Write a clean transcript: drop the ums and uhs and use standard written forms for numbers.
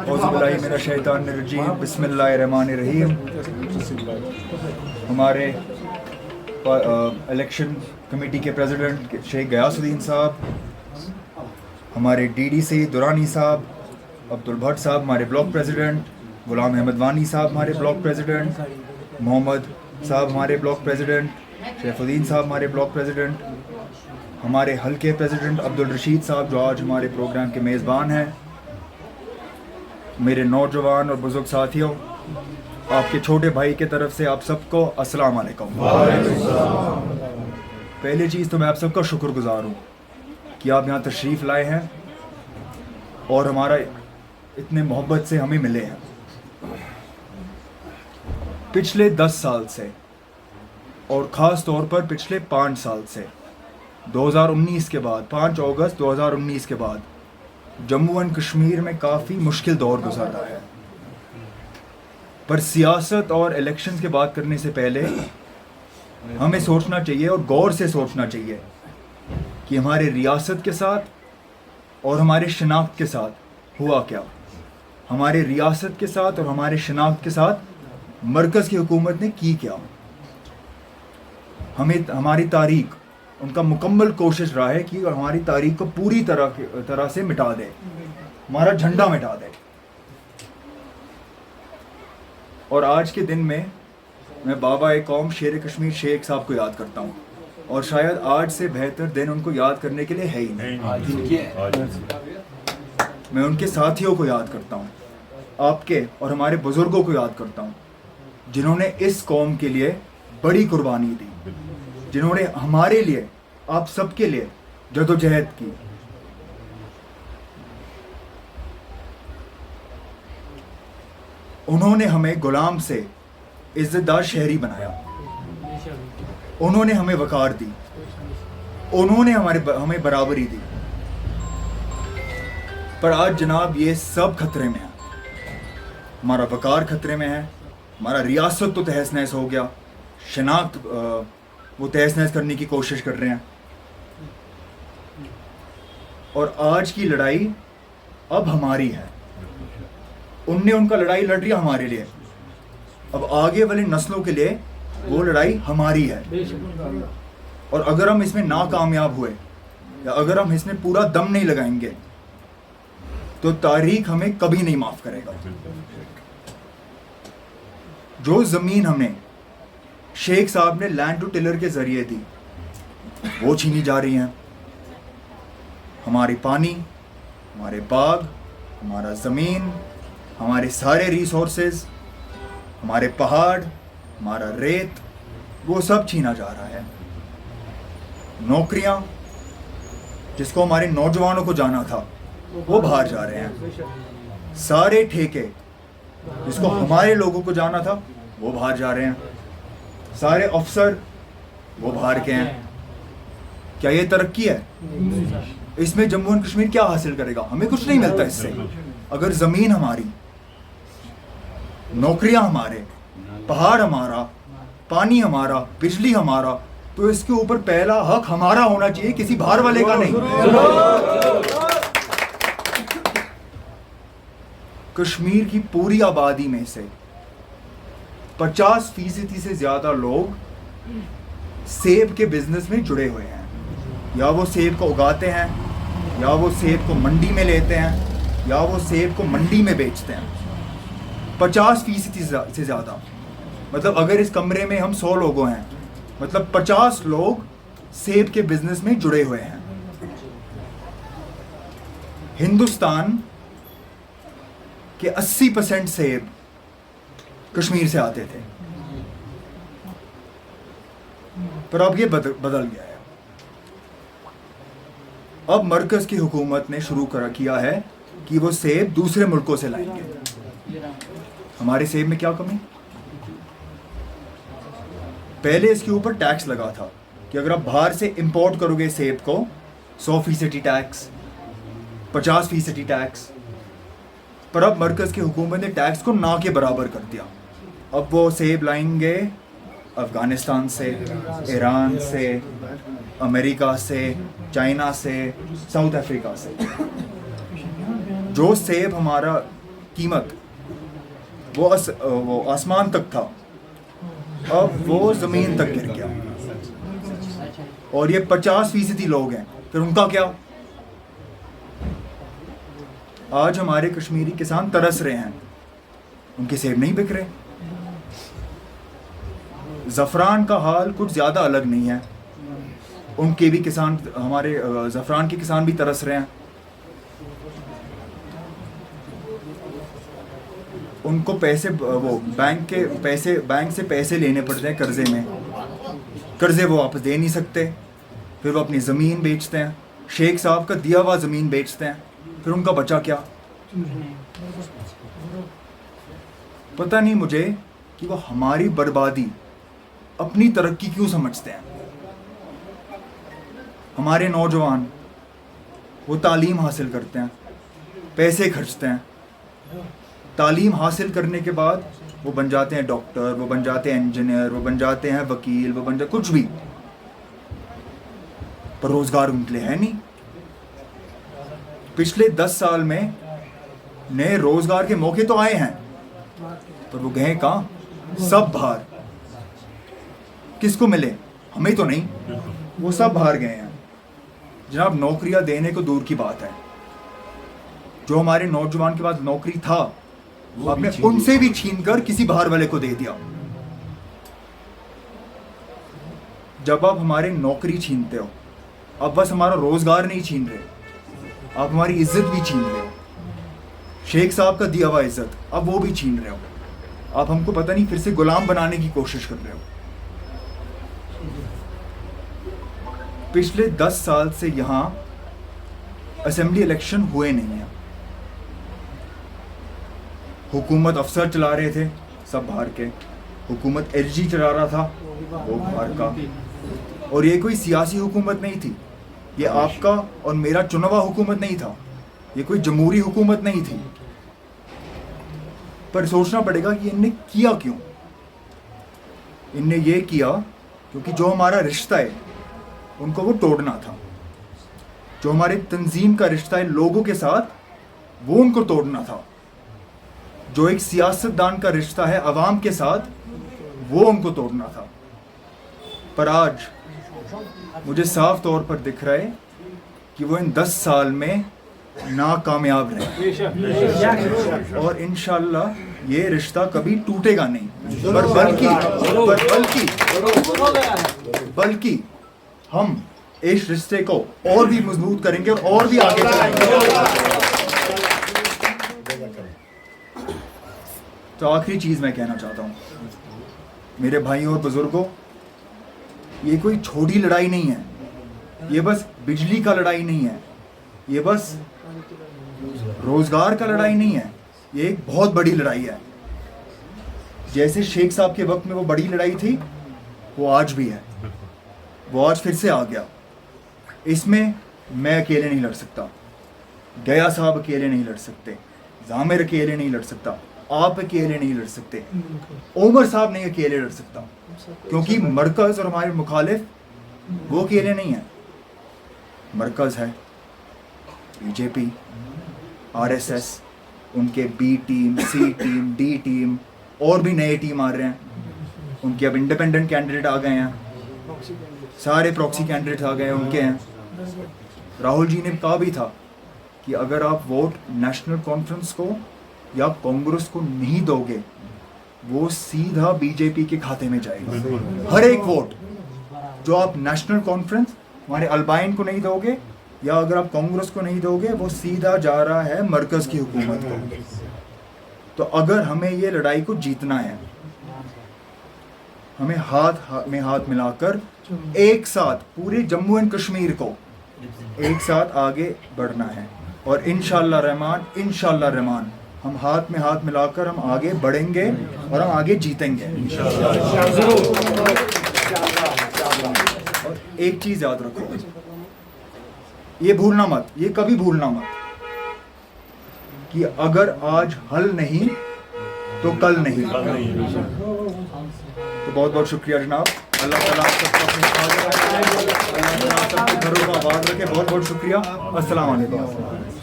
اعوذ باللہ من الشیطان الرجیم، بسم اللہ الرحمن الرحیم. ہمارے الیکشن کمیٹی کے پریزیڈنٹ شیخ غیاث الدین صاحب، ہمارے ڈی ڈی سی درانی صاحب، عبد البھٹ صاحب ہمارے بلاک پریزیڈنٹ، غلام احمد وانی صاحب ہمارے بلاک پریزیڈنٹ، محمد صاحب ہمارے بلاک پریزیڈنٹ، شیخ الدین صاحب ہمارے بلاک پریزیڈنٹ، ہمارے حلقے پریزیڈنٹ عبد الرشید صاحب جو آج ہمارے پروگرام کے میزبان ہیں، میرے نوجوان اور بزرگ ساتھیوں، آپ کے چھوٹے بھائی کی طرف سے آپ سب کو السلام علیکم. پہلی چیز تو میں آپ سب کا شکر گزار ہوں کہ آپ یہاں تشریف لائے ہیں اور ہمارا اتنے محبت سے ہمیں ملے ہیں. پچھلے 10 سال سے اور خاص طور پر پچھلے 5 سال سے 2019 کے بعد 5 اگست 2019 کے بعد جموں اینڈ کشمیر میں کافی مشکل دور گزر رہا ہے. پر سیاست اور الیکشنز کی بات کرنے سے پہلے ہمیں سوچنا چاہیے اور غور سے سوچنا چاہیے کہ ہمارے ریاست کے ساتھ اور ہمارے شناخت کے ساتھ ہوا کیا. ہمارے ریاست کے ساتھ اور ہمارے شناخت کے ساتھ مرکز کی حکومت نے کی کیا. ہماری تاریخ، ان کا مکمل کوشش رہا ہے کہ ہماری تاریخ کو پوری طرح سے مٹا دے، ہمارا جھنڈا مٹا دے. اور آج کے دن میں بابا قوم شیر کشمیر شیخ صاحب کو یاد کرتا ہوں، اور شاید آج سے بہتر دن ان کو یاد کرنے کے لیے ہے ہی نہیں. میں ان کے ساتھیوں کو یاد کرتا ہوں، آپ کے اور ہمارے بزرگوں کو یاد کرتا ہوں جنہوں نے اس قوم کے لیے بڑی قربانی دی، جنہوں نے ہمارے لیے، آپ سب کے لیے جدوجہد کی. انہوں نے ہمیں غلام سے عزت دار شہری بنایا، انہوں نے ہمیں وقار دی، انہوں نے ہمیں برابری دی. پر آج جناب یہ سب خطرے میں ہے. ہمارا وقار خطرے میں ہے، ہمارا ریاست تو تہس نہس ہو گیا، شناخت وہ تہس نہس کرنے کی کوشش کر رہے ہیں. اور آج کی لڑائی اب ہماری ہے. ان کا لڑائی لڑ رہی ہے ہمارے لیے، اب آگے والی نسلوں کے لیے وہ لڑائی ہماری ہے. اور اگر ہم اس میں ناکامیاب ہوئے یا اگر ہم اس میں پورا دم نہیں لگائیں گے تو تاریخ ہمیں کبھی نہیں معاف کرے گا. جو زمین ہمیں شیخ صاحب نے لینڈ ٹو ٹلر کے ذریعے دی وہ چھینی جا رہی ہیں. ہماری پانی، ہمارے باغ، ہمارا زمین، ہمارے سارے ریسورسز، ہمارے پہاڑ، ہمارا ریت، وہ سب چھینا جا رہا ہے. نوکریاں جس کو ہمارے نوجوانوں کو جانا تھا وہ باہر جا رہے ہیں. سارے ٹھیکے جس کو ہمارے لوگوں کو جانا تھا وہ باہر جا رہے ہیں. سارے افسر وہ باہر کے ہیں. کیا یہ ترقی ہے؟ اس میں جموں اینڈ کشمیر کیا حاصل کرے گا؟ ہمیں کچھ نہیں ملتا اس سے. اگر زمین ہماری، نوکریاں ہمارے، پہاڑ ہمارا، پانی ہمارا، بجلی ہمارا، تو اس کے اوپر پہلا حق ہمارا ہونا چاہیے، کسی باہر والے کا نہیں. کشمیر کی پوری آبادی میں سے 50% سے زیادہ لوگ سیب کے بزنس میں جڑے ہوئے ہیں. یا وہ سیب کو اگاتے ہیں، یا وہ سیب کو منڈی میں لیتے ہیں، یا وہ سیب کو منڈی میں بیچتے ہیں. 50% سے زیادہ. مطلب اگر اس کمرے میں ہم 100 لوگوں ہیں، مطلب 50 لوگ سیب کے بزنس میں جڑے ہوئے ہیں. ہندوستان کے 80% سیب کشمیر سے آتے تھے، پر اب یہ بدل گیا ہے. اب مرکز کی حکومت نے شروع کیا ہے کہ وہ سیب دوسرے ملکوں سے لائیں گے. ہمارے سیب میں کیا کمی؟ پہلے اس کے اوپر ٹیکس لگا تھا کہ اگر آپ باہر سے امپورٹ کرو گے سیب کو 100% ٹیکس، 50% ٹیکس. پر اب مرکز کی حکومت نے ٹیکس کو نہ کے برابر کر دیا. اب وہ سیب لائیں گے افغانستان سے، ایران سے، امریکہ سے، چائنا سے، ساؤتھ افریقہ سے. جو سیب ہمارا قیمت وہ آسمان تک تھا، اب وہ زمین تک گر گیا. اور یہ 50% لوگ ہیں، پھر ان کا کیا؟ آج ہمارے کشمیری کسان ترس رہے ہیں، ان کے سیب نہیں بک رہے. زعفران کا حال کچھ زیادہ الگ نہیں ہے، ان کے بھی کسان، ہمارے زعفران کے کسان بھی ترس رہے ہیں. ان کو پیسے، وہ بینک سے پیسے لینے پڑتے ہیں قرضے میں، قرضے وہ واپس دے نہیں سکتے، پھر وہ اپنی زمین بیچتے ہیں، شیخ صاحب کا دیا ہوا زمین بیچتے ہیں، پھر ان کا بچا کیا؟ پتہ نہیں مجھے کہ وہ ہماری بربادی اپنی ترقی کیوں سمجھتے ہیں. ہمارے نوجوان وہ تعلیم حاصل کرتے ہیں، پیسے خرچتے ہیں، تعلیم حاصل کرنے کے بعد وہ بن جاتے ہیں ڈاکٹر، وہ بن جاتے ہیں انجینئر، وہ بن جاتے ہیں وکیل، وہ بن جاتے کچھ بھی، پر روزگار ان کے لیے ہے نہیں. پچھلے 10 سال میں نئے روزگار کے موقع تو آئے ہیں، پر وہ گئے کہاں؟ سب باہر. کس کو ملے؟ ہمیں تو نہیں، وہ سب باہر گئے ہیں. جناب نوکریاں دینے کو دور کی بات ہے، جو ہمارے نوجوان کے پاس نوکری تھا آپ نے ان سے بھی چھین کر کسی باہر والے کو دے دیا. جب آپ ہمارے نوکری چھینتے ہو، اب بس ہمارا روزگار نہیں چھین رہے، آپ ہماری عزت بھی چھین رہے ہو. شیخ صاحب کا دیا ہوا عزت اب وہ بھی چھین رہے ہو. آپ ہم کو پتہ نہیں پھر سے غلام بنانے کی کوشش کر رہے ہو. پچھلے 10 سال سے یہاں اسمبلی الیکشن ہوئے نہیں ہیں. حکومت افسر چلا رہے تھے سب باہر کے، حکومت ایل جی چلا رہا تھا وہ باہر کا. اور یہ کوئی سیاسی حکومت نہیں تھی، یہ آپ کا اور میرا چنا ہوا حکومت نہیں تھا، یہ کوئی جمہوری حکومت نہیں تھی. پر سوچنا پڑے گا کہ ان نے کیا کیوں. ان نے یہ کیا کیونکہ جو ہمارا رشتہ ہے ان کو وہ توڑنا تھا. جو ہمارے تنظیم کا رشتہ ہے لوگوں کے ساتھ وہ ان کو توڑنا تھا. جو ایک سیاست دان کا رشتہ ہے عوام کے ساتھ وہ ان کو توڑنا تھا. پر آج مجھے صاف طور پر دکھ رہا ہے کہ وہ ان 10 سال میں ناکامیاب رہے، اور انشاءاللہ یہ رشتہ کبھی ٹوٹے گا نہیں، بلکہ ہم اس رشتے کو اور بھی مضبوط کریں گے اور بھی آگے چلائیں گے. تو آخری چیز میں کہنا چاہتا ہوں میرے بھائیوں اور بزرگوں، یہ کوئی چھوٹی لڑائی نہیں ہے، یہ بس بجلی کا لڑائی نہیں ہے، یہ بس روزگار کا لڑائی نہیں ہے، یہ ایک بہت بڑی لڑائی ہے. جیسے شیخ صاحب کے وقت میں وہ بڑی لڑائی تھی، وہ آج بھی ہے، وہ آج پھر سے آ گیا. اس میں میں اکیلے نہیں لڑ سکتا، گیا صاحب اکیلے نہیں لڑ سکتے، ضامر اکیلے نہیں لڑ سکتا، آپ اکیلے نہیں لڑ سکتے، عمر صاحب نہیں اکیلے لڑ سکتا، کیونکہ مرکز اور ہمارے مخالف وہ اکیلے نہیں ہیں. مرکز ہے بی جے پی، آر ایس ایس، ان کے B team, C team, D team, اور بھی نئے ٹیم آ رہے ہیں. ان کے اب انڈیپینڈنٹ کینڈیڈیٹ آ گئے ہیں، سارے پراکسی کینڈیڈیٹ آ گئے ہیں، ان کے ہیں. راہل جی نے کہا بھی تھا کہ اگر آپ ووٹ نیشنل کانفرنس کو یا کانگریس کو نہیں دو گے وہ سیدھا بی جے پی کے کھاتے میں جائے گا. ہر ایک ووٹ جو آپ نیشنل کانفرنس ہمارے البائن کو نہیں دو گے یا اگر آپ کانگریس کو نہیں دو گے وہ سیدھا جا رہا ہے مرکز کی حکومت کو. تو اگر ہمیں یہ لڑائی کو جیتنا ہے ہمیں ہاتھ میں ہاتھ ملا کر ایک ساتھ پورے جموں اینڈ کشمیر کو ایک ساتھ آگے بڑھنا ہے. اور انشاءاللہ رحمان ہم ہاتھ میں ہاتھ ملا کر ہم آگے بڑھیں گے اور ہم آگے جیتیں گے. اور ایک چیز یاد رکھو، یہ بھولنا مت، یہ کبھی بھولنا مت کہ اگر آج حل نہیں تو کل نہیں. تو بہت بہت شکریہ جناب. اللہ تعالیٰ آپ سب کو اپنے حفاظت رکھے، اللہ تعالیٰ آپ سب کے گھروں کو آباد رکھے. بہت بہت شکریہ. السلام علیکم.